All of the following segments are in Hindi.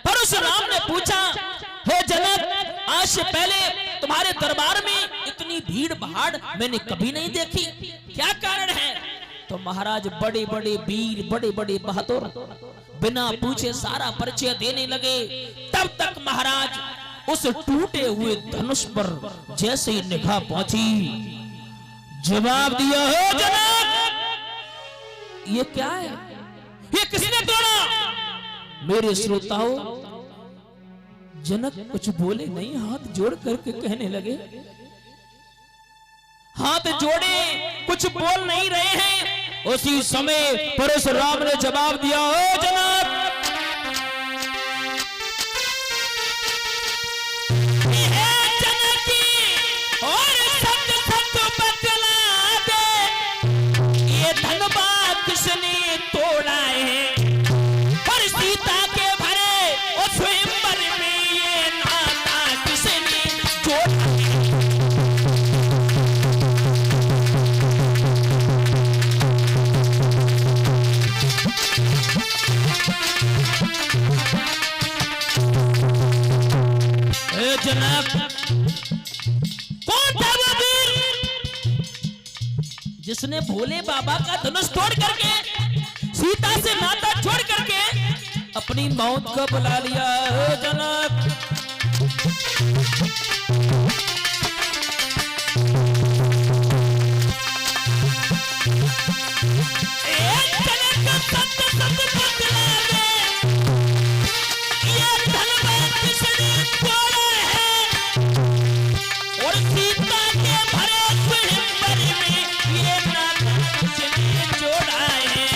परशुराम ने पूछा, हे जनक, आज से पहले तुम्हारे दरबार में इतनी भीड़ भाड़ मैंने कभी नहीं देखी, क्या कारण है? तो महाराज बड़े बड़े वीर, बड़े बड़े बहादुर बिना पूछे सारा परिचय देने लगे। तब तक महाराज उस टूटे हुए धनुष पर जैसे ही निगाह पहुंची, जवाब दिया, हो जनक, ये क्या है? ये किसने तोड़ा? मेरे श्रोताओं, जनक कुछ बोले नहीं, हाथ जोड़ करके कहने लगे, हाथ जोड़े कुछ बोल नहीं रहे हैं। उसी समय परशुराम ने जवाब दिया, ओ जनक, किसने तोड़ा है? और सीता के भरे और स्वयंवर में ये नाता किसने जोड़ा है? जनक, कौन था वो वीर जिसने भोले बाबा का धनुष तोड़ करके, सीता से नाता छोड़ करके अपनी मौत को बुला लिया? जनक, और सीता के भरे स्वयंवर में ये नाता किसने जोड़ा है?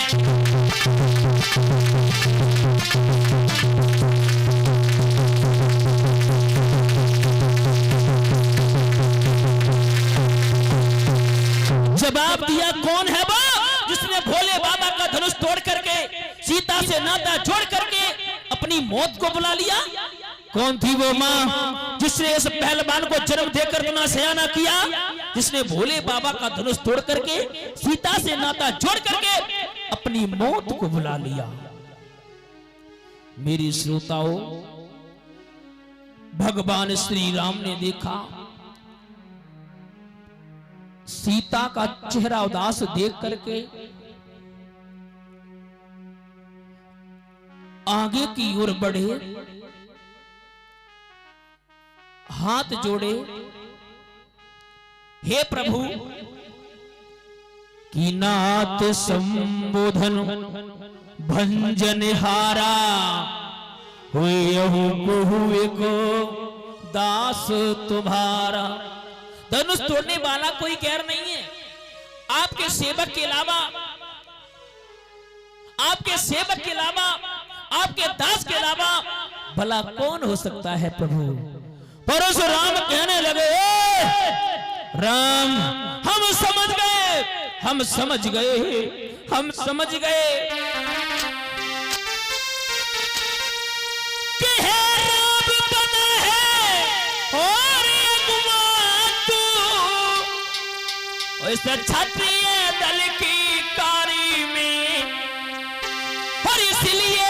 जवाब दिया, कौन है वो जिसने भोले बाबा का धनुष तोड़ करके, सीता से नाता जोड़ करके अपनी मौत को बुला लिया? कौन थी वो मां जिसने इस पहलवान को जन्म देकर इतना सयाना किया, जिसने भोले बाबा का धनुष तोड़ करके, सीता से नाता जोड़ करके अपनी मौत को बुला लिया? मेरी श्रोताओं, भगवान श्री राम ने देखा सीता का चेहरा उदास देख करके आगे की ओर बढ़े, हाथ जोड़े, हे प्रभु, कि नाथ संबोधन भंजन हारा, हुए को दास तुम्हारा। धनुष तोड़ने वाला कोई गैर नहीं है, आपके सेवक के अलावा, आपके सेवक के अलावा, आपके दास के अलावा भला कौन हो सकता है प्रभु? परशुराम कहने लगे, राम, हम समझ गए, हम समझ गए, हम समझ गए कि है राम बना है और इस क्षत्रिय दल की कारी में, और इसलिए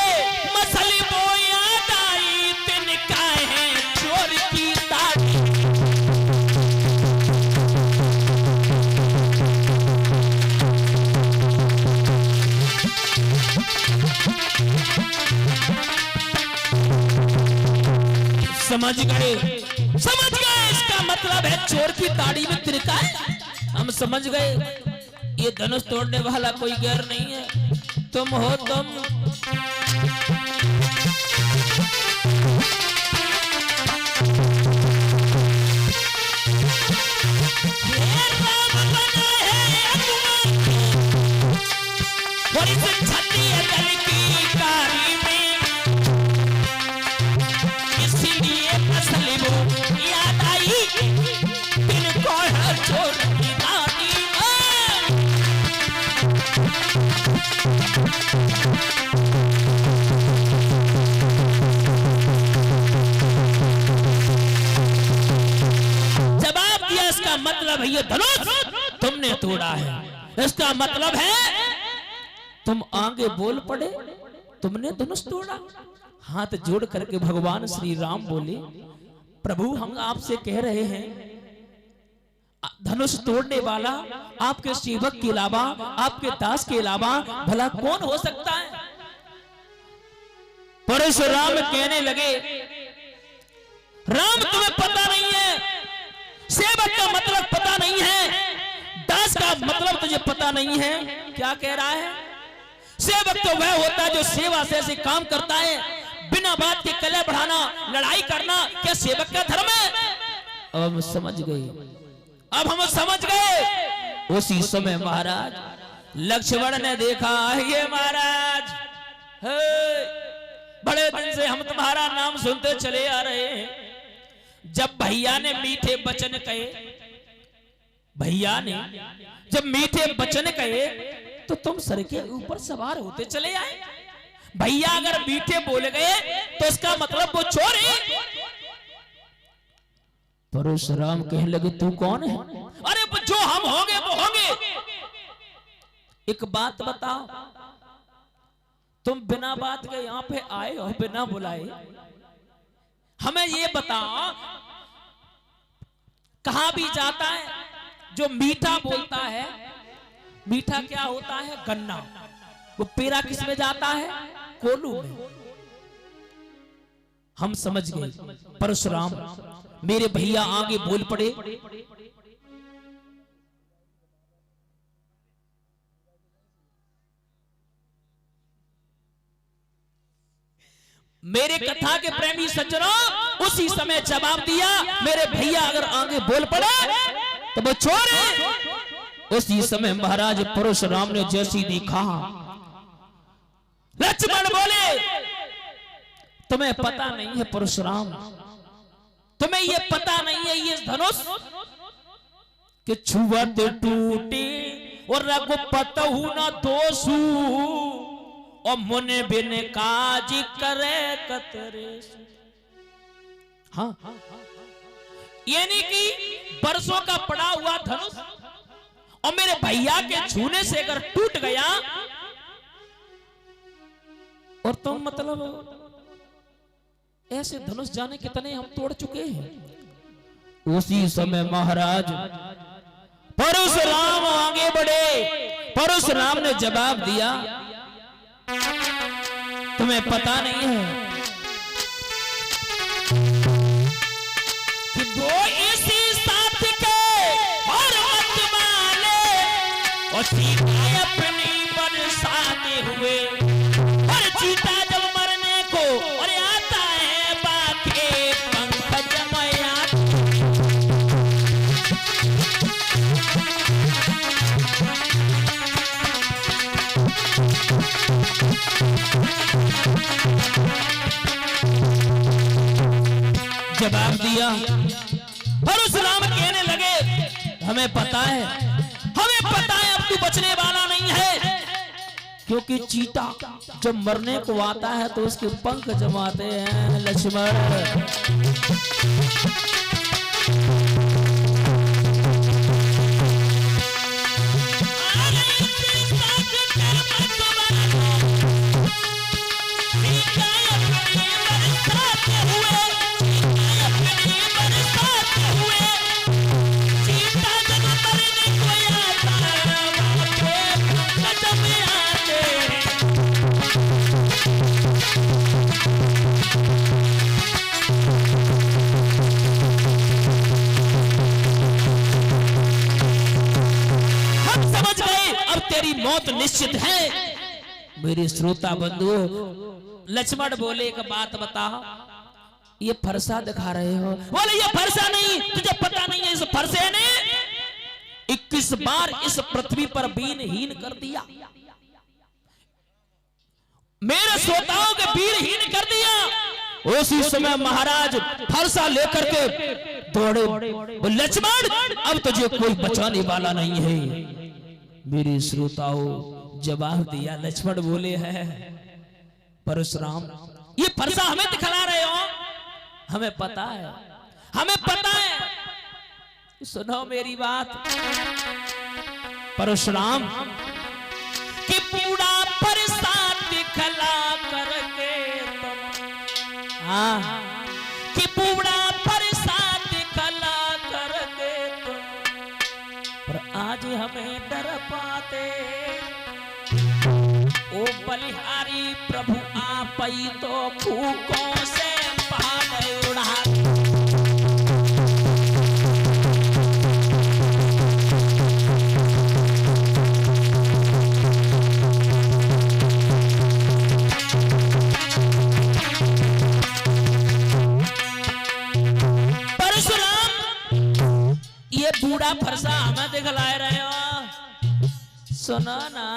मसल बोया दाई तिनका है चोर की ताड़ी। समझ गए, समझ गए, इसका मतलब है चोर की ताड़ी में तिनका है। हम समझ गए, ये धनुष तोड़ने वाला कोई गैर नहीं है, तुम हो तुम। और इस क्षत्रिय दल की कारी में, इसलिए फसल वो याद आई तिनको है चोर की ताड़ी। जवाब दिया, इसका मतलब है ये धनुष तुमने तोड़ा है, इसका मतलब है तुम आगे बोल पड़े, तुमने धनुष तोड़ा। हाथ जोड़ करके भगवान श्री राम बोले, प्रभु हम आपसे कह रहे हैं, धनुष तोड़ने वाला आपके सेवक के अलावा, आपके दास के अलावा भला कौन हो सकता है? परशुराम कहने लगे, राम तुम्हें पता नहीं है, सेवक का मतलब पता नहीं है, दास का मतलब तुझे पता नहीं है। क्या कह रहा है? सेवक तो वह होता है जो सेवा से ऐसे काम करता है, बिना बात के कलह बढ़ाना, लड़ाई करना क्या सेवक का धर्म है? अब हम समझ गए, अब हम समझ गए। उसी समय महाराज लक्ष्मण ने देखा, ये महाराज बड़े दिन से हम तुम्हारा नाम सुनते चले आ रहे हैं। जब भैया ने मीठे वचन कहे, भैया ने जब मीठे वचन कहे तो तुम सर के ऊपर सवार होते चले आए। भैया अगर मीठे बोल गए तो इसका मतलब वो चोर है। परशुराम कहने लगे, तू कौन है? अरे जो हम होंगे वो होंगे। एक बात बताओ, तुम बिना बात के यहां पे आए हो, बिना बुलाए। हमें ये बताओ, कहां भी जाता है जो मीठा बोलता है, मीठा क्या होता है? गन्ना। वो पेरा किस में जाता है? कोलू में। हम समझ गए। परशुराम मेरे भैया आगे बोल पड़े, मेरे कथा के प्रेमी सज्जनों, उसी समय जवाब दिया, मेरे भैया अगर आगे बोल पड़े तो वो चोर है। उसी समय महाराज परशुराम ने जैसी देखा, लक्ष्मण बोले, तुम्हें पता नहीं है परशुराम, तुम्हें ये पता नहीं है ये धनुष कि छुवत टूटे और रघुपत न दोषू और मुने बिन काज करे कतरे। हाँ, यानी कि बरसों का पड़ा हुआ धनुष और मेरे भैया के छूने से अगर टूट गया, और तुम मतलब ऐसे धनुष जाने कितने हम तोड़ चुके हैं। उसी समय महाराज परशुराम आगे बढ़े। परशुराम ने जवाब दिया, तुम्हें पता नहीं है कि वो इसी साथ के और मत माने और सीता अपनी बरसाते हुए, और चीता जब मरने को और आता है बाके पंख जमाया। जवाब दिया। परशुराम कहने लगे, हमें पता है, हमें पता है अब तू बचने वाला नहीं है, क्योंकि चीता जब मरने को आता है तो उसके पंख जमाते हैं लक्ष्मण। मौत निश्चित है। मेरे श्रोता बंधु, लक्ष्मण बोले, एक बात बता, ये फरसा दिखा रहे हो? बोले ये फरसा नहीं, तुझे पता नहीं है, इस फरसे ने 21 बार इस पृथ्वी पर बीनहीन कर दिया, मेरे श्रोताओं के बीनहीन कर दिया। उसी समय महाराज फरसा लेकर के दौड़े। लक्ष्मण अब तुझे कोई बचाने वाला नहीं है। मेरे श्रोताओं जवाब दिया। लक्ष्मण बोले, है परशुराम, ये फरसा हमें दिखला रहे हो? हमें पता है, हमें पता है। सुनो मेरी बात परशुराम, कि पूरा फरसा दिखला करके कि बूढ़ा प्रसाद कला कर दे तो, पर आज हमें डर पाते। ओ बलिहारी प्रभु आप ही तो फूकों से बादल उड़ा। ये बूढ़ा फरसा हमें दिखलाए रहे हो, सुनो ना।